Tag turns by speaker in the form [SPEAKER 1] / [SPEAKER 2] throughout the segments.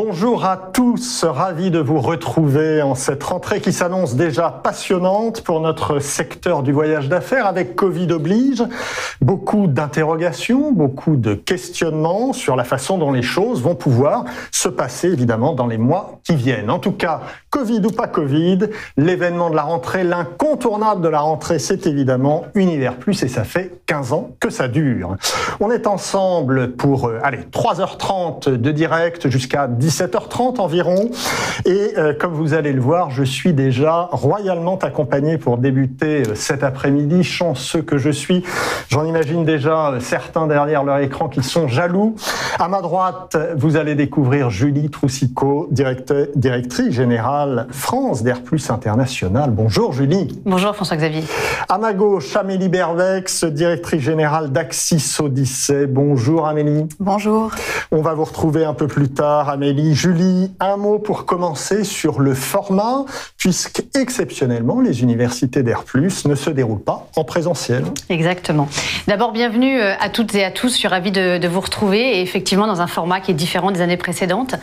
[SPEAKER 1] Bonjour à tous, ravi de vous retrouver en cette rentrée qui s'annonce déjà passionnante pour notre secteur du voyage d'affaires avec Covid oblige. Beaucoup d'interrogations, beaucoup de questionnements sur la façon dont les choses vont pouvoir se passer évidemment dans les mois qui viennent. En tout cas, Covid ou pas Covid, l'événement de la rentrée, l'incontournable de la rentrée, c'est évidemment Univers Plus et ça fait 15 ans que ça dure. On est ensemble pour 3h30 de direct jusqu'à 17h30 environ. Et comme vous allez le voir, je suis déjà royalement accompagné pour débuter cet après-midi. Chanceux que je suis. J'en imagine déjà certains derrière leur écran qui sont jaloux. À ma droite, vous allez découvrir Julie Troussicot, directrice générale France d'Air Plus International. Bonjour Julie.
[SPEAKER 2] Bonjour François-Xavier.
[SPEAKER 1] À ma gauche, Amélie Bervex, directrice générale d'Axis Odyssée. Bonjour Amélie.
[SPEAKER 3] Bonjour.
[SPEAKER 1] On va vous retrouver un peu plus tard, Amélie. Julie, un mot pour commencer sur le format, puisque exceptionnellement, les universités d'Air Plus ne se déroulent pas en présentiel.
[SPEAKER 2] Exactement. D'abord, bienvenue à toutes et à tous. Je suis ravie de vous retrouver et effectivement dans un format qui est différent des années précédentes.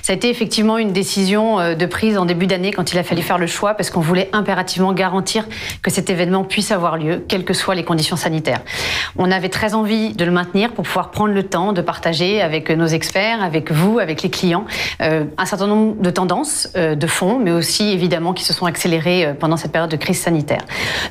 [SPEAKER 2] Ça a été effectivement une décision de prise en début d'année quand il a fallu faire le choix parce qu'on voulait impérativement garantir que cet événement puisse avoir lieu, quelles que soient les conditions sanitaires. On avait très envie de le maintenir pour pouvoir prendre le temps de partager avec nos experts, avec vous, avec les clients, un certain nombre de tendances de fond, mais aussi évidemment qui se sont accélérées pendant cette période de crise sanitaire.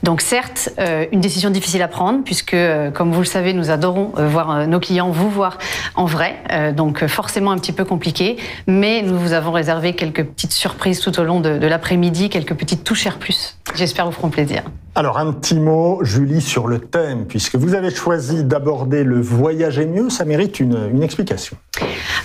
[SPEAKER 2] Donc certes, une décision difficile à prendre, puisque comme vous le savez, nous adorons voir nos clients vous voir en vrai, donc forcément un petit peu compliqué, mais nous vous avons réservé quelques petites surprises tout au long de l'après-midi, quelques petites touches Air Plus. J'espère vous feront plaisir.
[SPEAKER 1] Alors un petit mot, Julie, sur le thème, puisque vous avez choisi d'aborder le voyager mieux, ça mérite une explication.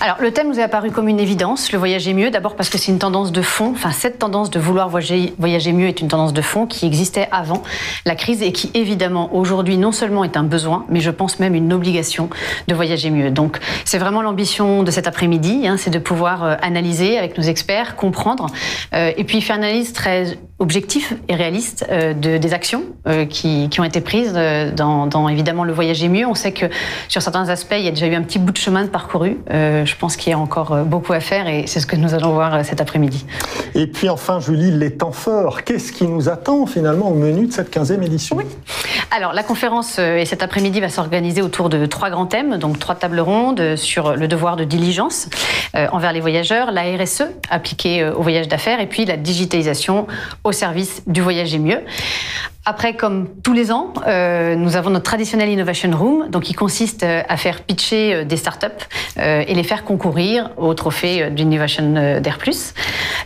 [SPEAKER 2] Alors le thème nous est apparu comme une évidence, le voyager mieux, d'abord parce que c'est une tendance de fond, cette tendance de vouloir voyager mieux est une tendance de fond qui existait avant la crise et qui évidemment aujourd'hui non seulement est un besoin, mais je pense même une obligation de voyager mieux. Donc c'est vraiment l'ambition de cet après-midi, c'est de pouvoir analyser avec nos experts, comprendre et puis faire une analyse très objective et réaliste des actions qui ont été prises dans évidemment le voyager mieux. On sait que sur certains aspects, il y a déjà eu un petit bout de chemin de parcouru. Je pense qu'il y a encore beaucoup à faire et c'est ce que nous allons voir cet après-midi. Et
[SPEAKER 1] puis enfin, Julie, les temps forts. Qu'est-ce qui nous attend finalement au menu de cette 15e édition ?
[SPEAKER 2] Oui. Alors la conférence et cet après-midi va s'organiser autour de 3 grands thèmes, donc 3 tables rondes sur le devoir de diligence envers les voyageurs, la RSE appliquée au voyage d'affaires et puis la digitalisation au service du voyager mieux. Après, comme tous les ans, nous avons notre traditionnel Innovation Room, donc qui consiste à faire pitcher des startups et les faire concourir au trophée d'Innovation d'Air Plus.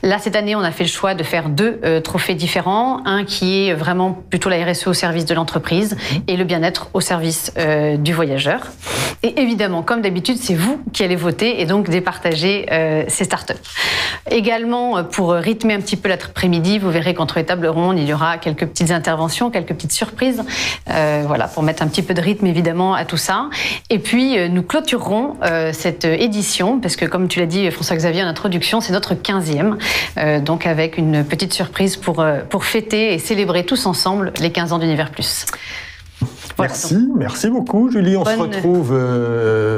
[SPEAKER 2] Là, cette année, on a fait le choix de faire 2 trophées différents. Un qui est vraiment plutôt la RSE au service de l'entreprise et le bien-être au service du voyageur. Et évidemment, comme d'habitude, c'est vous qui allez voter et donc départager ces startups. Également, pour rythmer un petit peu l'après-midi, vous verrez qu'entre les tables rondes, il y aura quelques petites interventions, quelques petites surprises, pour mettre un petit peu de rythme évidemment à tout ça. Et puis nous clôturerons cette édition, parce que comme tu l'as dit François-Xavier en introduction, c'est notre 15e, donc avec une petite surprise pour fêter et célébrer tous ensemble les 15 ans d'Univers Plus.
[SPEAKER 1] Voilà, merci beaucoup Julie. On se retrouve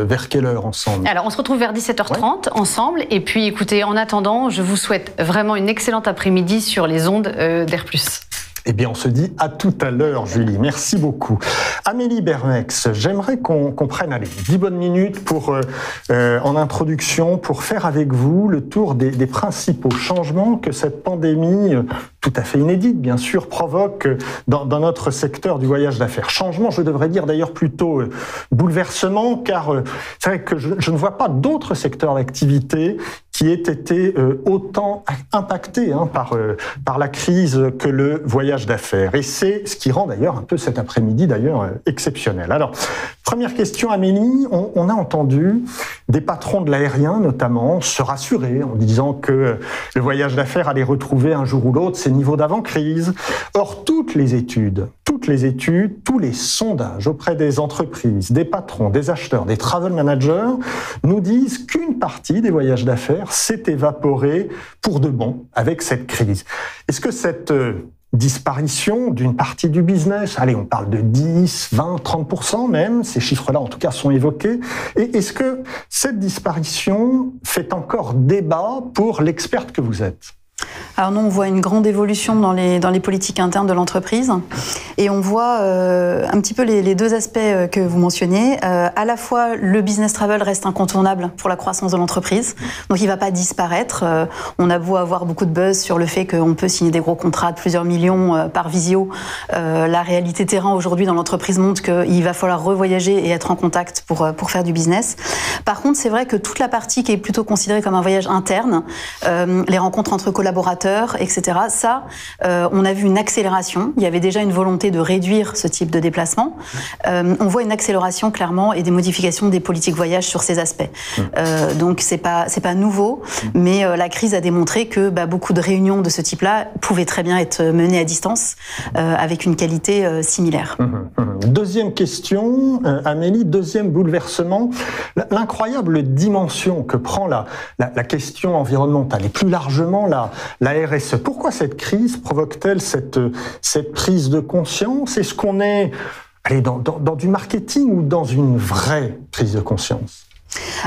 [SPEAKER 1] vers quelle heure ensemble ?
[SPEAKER 2] Alors on se retrouve vers 17h30 ensemble. Et puis écoutez, en attendant, je vous souhaite vraiment une excellente après-midi sur les ondes d'Air Plus.
[SPEAKER 1] Eh bien, on se dit à tout à l'heure, Julie. Merci beaucoup. Amélie Bervex, j'aimerais qu'on prenne 10 bonnes minutes en introduction pour faire avec vous le tour des principaux changements que cette pandémie, tout à fait inédite, bien sûr, provoque dans notre secteur du voyage d'affaires. Changement, je devrais dire d'ailleurs plutôt bouleversement, car c'est vrai que je ne vois pas d'autres secteurs d'activité qui aient été autant impactés par la crise que le voyage d'affaires. Et c'est ce qui rend d'ailleurs un peu cet après-midi exceptionnel. Alors, première question Amélie, on a entendu des patrons de l'aérien notamment se rassurer en disant que le voyage d'affaires allait retrouver un jour ou l'autre ses niveaux d'avant-crise. Or, toutes les études, tous les sondages auprès des entreprises, des patrons, des acheteurs, des travel managers nous disent qu'une partie des voyages d'affaires s'est évaporée pour de bon avec cette crise. Est-ce que cette disparition d'une partie du business. Allez, on parle de 10, 20, 30% même, ces chiffres-là en tout cas sont évoqués. Et est-ce que cette disparition fait encore débat pour l'experte que vous êtes ?
[SPEAKER 3] Alors nous, on voit une grande évolution dans les politiques internes de l'entreprise et on voit un petit peu les deux aspects que vous mentionnez. À la fois, le business travel reste incontournable pour la croissance de l'entreprise, donc il ne va pas disparaître. On a beau avoir beaucoup de buzz sur le fait qu'on peut signer des gros contrats de plusieurs millions par visio. La réalité terrain aujourd'hui dans l'entreprise montre qu'il va falloir revoyager et être en contact pour faire du business. Par contre, c'est vrai que toute la partie qui est plutôt considérée comme un voyage interne, les rencontres entre collaborateurs, etc. Ça, on a vu une accélération. Il y avait déjà une volonté de réduire ce type de déplacement. On voit une accélération clairement et des modifications des politiques voyage sur ces aspects. Donc c'est pas nouveau, mais la crise a démontré que beaucoup de réunions de ce type-là pouvaient très bien être menées à distance avec une qualité similaire.
[SPEAKER 1] Deuxième question, Amélie, deuxième bouleversement, l'incroyable dimension que prend la question environnementale et plus largement la RSE. Pourquoi cette crise provoque-t-elle cette prise de conscience ? Est-ce qu'on est dans du marketing ou dans une vraie prise de conscience ?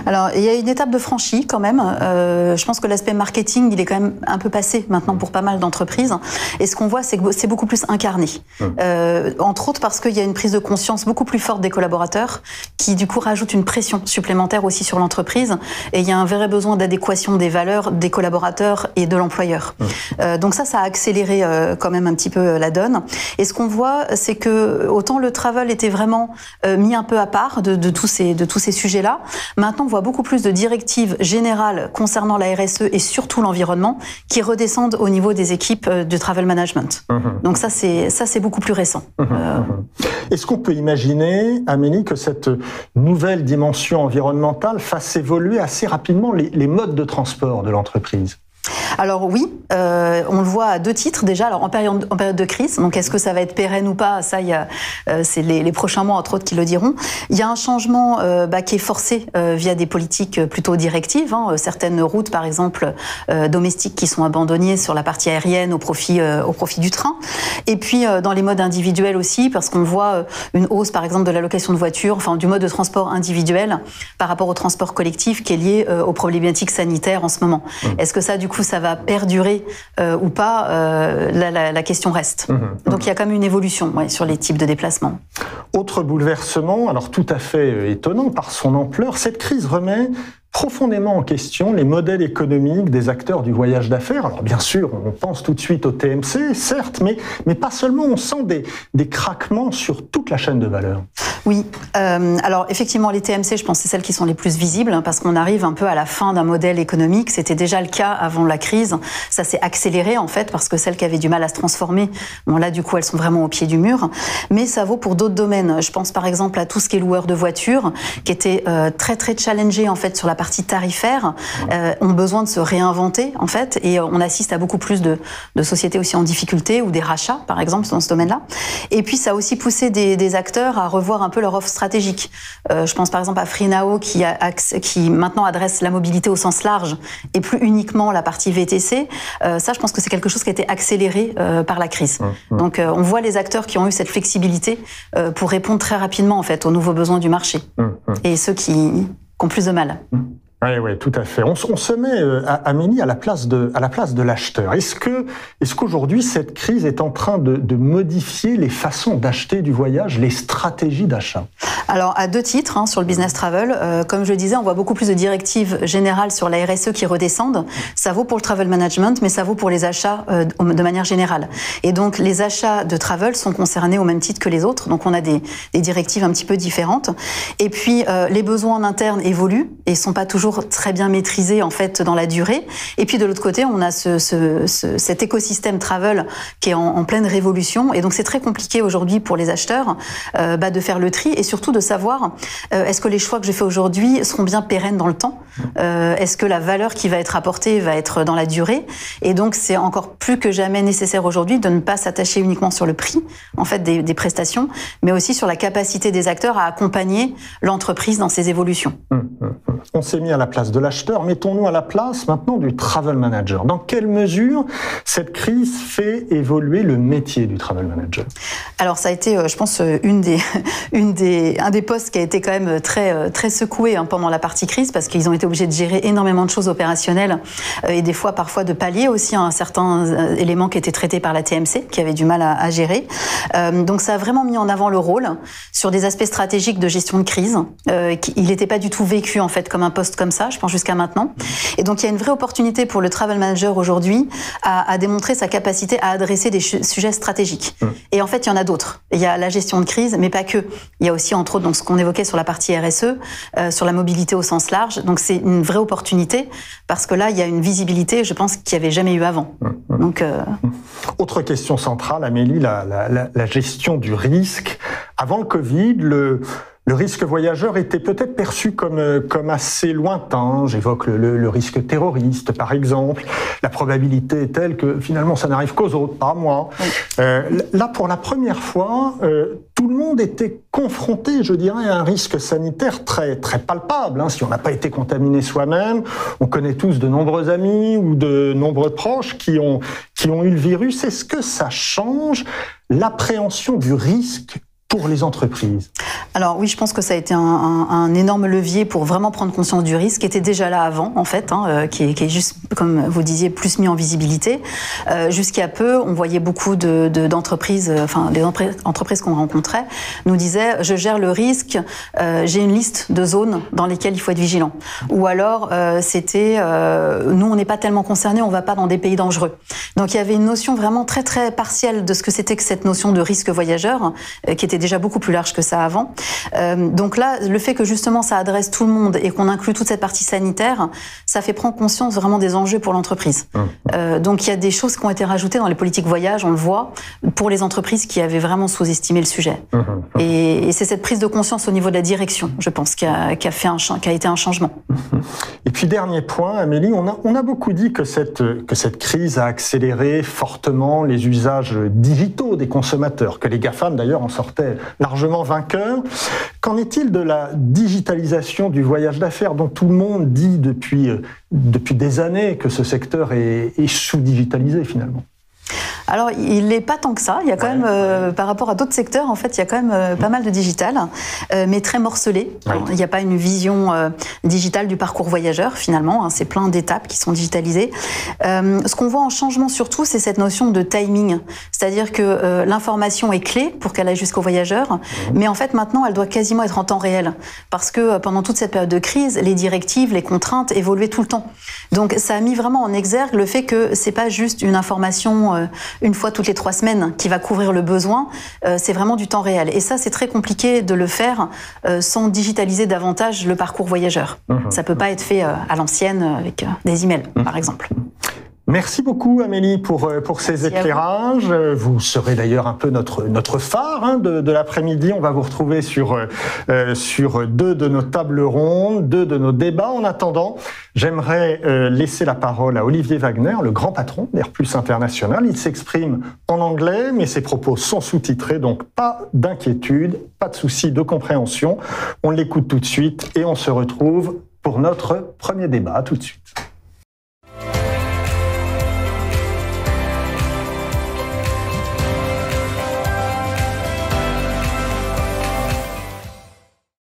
[SPEAKER 3] Alors, il y a une étape de franchie quand même. Je pense que l'aspect marketing, il est quand même un peu passé maintenant pour pas mal d'entreprises. Et ce qu'on voit, c'est que c'est beaucoup plus incarné. Entre autres parce qu'il y a une prise de conscience beaucoup plus forte des collaborateurs qui, du coup, rajoute une pression supplémentaire aussi sur l'entreprise. Et il y a un vrai besoin d'adéquation des valeurs des collaborateurs et de l'employeur. Donc ça a accéléré quand même un petit peu la donne. Et ce qu'on voit, c'est que autant le travel était vraiment mis un peu à part de tous ces sujets-là, maintenant, on voit beaucoup plus de directives générales concernant la RSE et surtout l'environnement qui redescendent au niveau des équipes de travel management. Donc ça, c'est beaucoup plus récent.
[SPEAKER 1] Est-ce qu'on peut imaginer, Amélie, que cette nouvelle dimension environnementale fasse évoluer assez rapidement les modes de transport de l'entreprise ?
[SPEAKER 3] Alors oui, on le voit à deux titres déjà. Alors en période de crise, donc est-ce que ça va être pérenne ou pas ? Ça, c'est les prochains mois entre autres qui le diront. Il y a un changement qui est forcé via des politiques plutôt directives. Certaines routes, par exemple domestiques, qui sont abandonnées sur la partie aérienne au profit du train. Et puis dans les modes individuels aussi, parce qu'on voit une hausse, par exemple, de la location de voitures, enfin du mode de transport individuel par rapport au transport collectif qui est lié aux problématiques sanitaires en ce moment. Est-ce que ça, du coup, ça va perdurer ou pas, la question reste. Donc il y a quand même une évolution sur les types de déplacements.
[SPEAKER 1] Autre bouleversement, alors tout à fait étonnant par son ampleur, cette crise remet profondément en question les modèles économiques des acteurs du voyage d'affaires. Alors bien sûr, on pense tout de suite au TMC, certes, mais pas seulement, on sent des craquements sur toute la chaîne de valeur.
[SPEAKER 3] Oui, alors effectivement les TMC, je pense que c'est celles qui sont les plus visibles parce qu'on arrive un peu à la fin d'un modèle économique. C'était déjà le cas avant la crise. Ça s'est accéléré en fait parce que celles qui avaient du mal à se transformer, bon là du coup elles sont vraiment au pied du mur. Mais ça vaut pour d'autres domaines. Je pense par exemple à tout ce qui est loueur de voitures qui était très très challengé en fait sur la partie tarifaire, ont besoin de se réinventer en fait et on assiste à beaucoup plus de sociétés aussi en difficulté ou des rachats par exemple dans ce domaine-là. Et puis ça a aussi poussé des acteurs à revoir un peu leur offre stratégique. Je pense par exemple à FreeNow qui maintenant adresse la mobilité au sens large et plus uniquement la partie VTC. Ça, je pense que c'est quelque chose qui a été accéléré par la crise. Donc on voit les acteurs qui ont eu cette flexibilité pour répondre très rapidement en fait aux nouveaux besoins du marché et ceux qui ont plus de mal.
[SPEAKER 1] Oui, tout à fait. On se met, Amélie, à la place de l'acheteur. Est-ce qu'aujourd'hui, cette crise est en train de modifier les façons d'acheter du voyage, les stratégies d'achat ?
[SPEAKER 3] Alors, à deux titres, sur le business travel. Comme je le disais, on voit beaucoup plus de directives générales sur la RSE qui redescendent. Ça vaut pour le travel management, mais ça vaut pour les achats de manière générale. Et donc, les achats de travel sont concernés au même titre que les autres. Donc, on a des directives un petit peu différentes. Et puis, les besoins en interne évoluent et sont pas toujours très bien maîtrisés en fait dans la durée. Et puis de l'autre côté, on a cet écosystème travel qui est en pleine révolution. Et donc c'est très compliqué aujourd'hui pour les acheteurs de faire le tri et surtout de savoir est-ce que les choix que je fais aujourd'hui seront bien pérennes dans le temps. Est-ce que la valeur qui va être apportée va être dans la durée. Et donc c'est encore plus que jamais nécessaire aujourd'hui de ne pas s'attacher uniquement sur le prix en fait des prestations, mais aussi sur la capacité des acteurs à accompagner l'entreprise dans ses évolutions.
[SPEAKER 1] On s'est mis à la place de l'acheteur, mettons-nous à la place maintenant du travel manager. Dans quelle mesure cette crise fait évoluer le métier du travel manager?
[SPEAKER 3] Alors ça a été, je pense, un des postes qui a été quand même très secoué pendant la partie crise, parce qu'ils ont été obligés de gérer énormément de choses opérationnelles et des fois parfois de pallier aussi un certain éléments qui étaient traités par la TMC, qui avait du mal à gérer. Donc ça a vraiment mis en avant le rôle sur des aspects stratégiques de gestion de crise. Il n'était pas du tout vécu en fait comme un poste comme ça, je pense, jusqu'à maintenant. Et donc il y a une vraie opportunité pour le travel manager aujourd'hui à démontrer sa capacité à adresser des sujets stratégiques. Et en fait, il y en a d'autres. Il y a la gestion de crise, mais pas que. Il y a aussi, entre autres, donc, ce qu'on évoquait sur la partie RSE, sur la mobilité au sens large. Donc c'est une vraie opportunité, parce que là, il y a une visibilité, je pense, qu'il n'y avait jamais eu avant. Donc,
[SPEAKER 1] autre question centrale, Amélie, la gestion du risque. Avant le Covid, le risque voyageur était peut-être perçu comme assez lointain. J'évoque le risque terroriste, par exemple. La probabilité est telle que finalement ça n'arrive qu'aux autres, pas à moi. Oui. Là, pour la première fois, tout le monde était confronté, je dirais, à un risque sanitaire très, très palpable. Si on n'a pas été contaminé soi-même, on connaît tous de nombreux amis ou de nombreux proches qui ont eu le virus. Est-ce que ça change l'appréhension du risque pour les entreprises?
[SPEAKER 3] Alors oui, je pense que ça a été un énorme levier pour vraiment prendre conscience du risque, qui était déjà là avant, en fait, qui est juste, comme vous disiez, plus mis en visibilité. Jusqu'à peu, on voyait beaucoup d'entreprises, les entreprises qu'on rencontrait, nous disaient « je gère le risque, j'ai une liste de zones dans lesquelles il faut être vigilant ». Ou alors, c'était « nous, on n'est pas tellement concernés, on ne va pas dans des pays dangereux ». Donc il y avait une notion vraiment très très partielle de ce que c'était que cette notion de risque voyageur, qui était déjà beaucoup plus large que ça avant. Donc là, le fait que justement ça adresse tout le monde et qu'on inclut toute cette partie sanitaire, ça fait prendre conscience vraiment des enjeux pour l'entreprise. Donc il y a des choses qui ont été rajoutées dans les politiques voyage, on le voit, pour les entreprises qui avaient vraiment sous-estimé le sujet. Et c'est cette prise de conscience au niveau de la direction, je pense, qui a été un changement.
[SPEAKER 1] Et puis dernier point, Amélie, on a beaucoup dit que cette crise a accéléré fortement les usages digitaux des consommateurs, que les GAFAM d'ailleurs en sortaient largement vainqueurs. Qu'en est-il de la digitalisation du voyage d'affaires, dont tout le monde dit depuis des années que ce secteur est sous-digitalisé finalement?
[SPEAKER 3] Alors, il n'est pas tant que ça. Il y a quand même, par rapport à d'autres secteurs, en fait, il y a quand même pas mal de digital, mais très morcelé. Il n'y a pas une vision digitale du parcours voyageur, finalement. C'est plein d'étapes qui sont digitalisées. Ce qu'on voit en changement surtout, c'est cette notion de timing. C'est-à-dire que l'information est clé pour qu'elle aille jusqu'au voyageur, mais en fait, maintenant, elle doit quasiment être en temps réel. Parce que pendant toute cette période de crise, les directives, les contraintes évoluaient tout le temps. Donc, ça a mis vraiment en exergue le fait que c'est pas juste une information une fois toutes les 3 semaines qui va couvrir le besoin, c'est vraiment du temps réel. Et ça, c'est très compliqué de le faire sans digitaliser davantage le parcours voyageur. Ça peut pas être fait à l'ancienne avec des emails, par exemple.
[SPEAKER 1] Merci beaucoup Amélie pour ces éclairages. Vous serez d'ailleurs un peu notre phare de l'après-midi. On va vous retrouver sur 2 de nos tables rondes, 2 de nos débats. En attendant, j'aimerais laisser la parole à Olivier Wagner, le grand patron d'Airplus International. Il s'exprime en anglais, mais ses propos sont sous-titrés, donc pas d'inquiétude, pas de souci de compréhension. On l'écoute tout de suite et on se retrouve pour notre premier débat. À tout de suite.